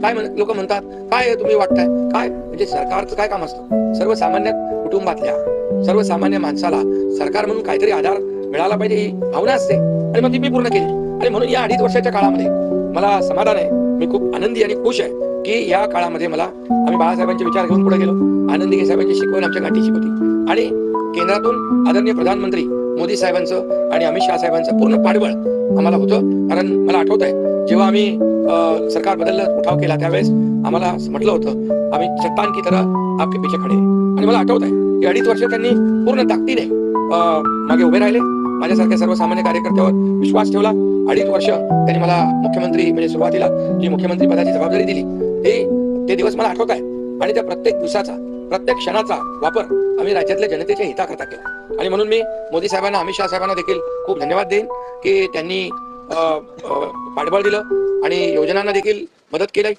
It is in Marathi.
काय लोक म्हणतात, काय तुम्ही वाटताय काय, म्हणजे सरकारचं काय काम असतं? सर्वसामान्य कुटुंबातल्या सर्वसामान्य माणसाला सरकार म्हणून काहीतरी आधार मिळाला पाहिजे ही भावना असते, आणि मग ती मी पूर्ण केली. आणि म्हणून या 2.5 वर्षाच्या काळामध्ये मला समाधान आहे. मी खूप आनंदी आणि खुश आहे की या काळामध्ये आम्ही बाळासाहेबांचे विचार घेऊन पुढे गेलो. आनंदी साहेबांची शिकवण आमच्या गाठीशी होती, आणि केंद्रातून आदरणीय प्रधानमंत्री मोदी साहेबांचं आणि अमित शहा साहेबांचं पूर्ण पाठबळ आम्हाला होतं. कारण मला आठवत आहे, जेव्हा आम्ही सरकार बदललं, उठाव केला, त्यावेळेस आम्हाला म्हटलं होतं, आम्ही चट्टान की तरह आपके पीछे खडे. आणि मला आठवत आहे की 2.5 वर्ष त्यांनी पूर्ण ताकदीने मागे उभे राहिले. माझ्यासारख्या सर्वसामान्य कार्यकर्त्यावर विश्वास ठेवला. 2.5 वर्ष त्यांनी मला मुख्यमंत्री, म्हणजे सुरुवातीला जी मुख्यमंत्री पदाची जबाबदारी दिली, ते दिवस मला आठवत आहे. आणि त्या प्रत्येक दिवसाचा, प्रत्येक क्षणाचा वापर आम्ही राज्यातल्या जनतेच्या हिताकरता केला. आणि म्हणून मी मोदी साहेबांना, अमित शहा साहेबांना देखील खूप धन्यवाद देईन की त्यांनी पाठबळ दिलं आणि योजनांना देखील मदत केली.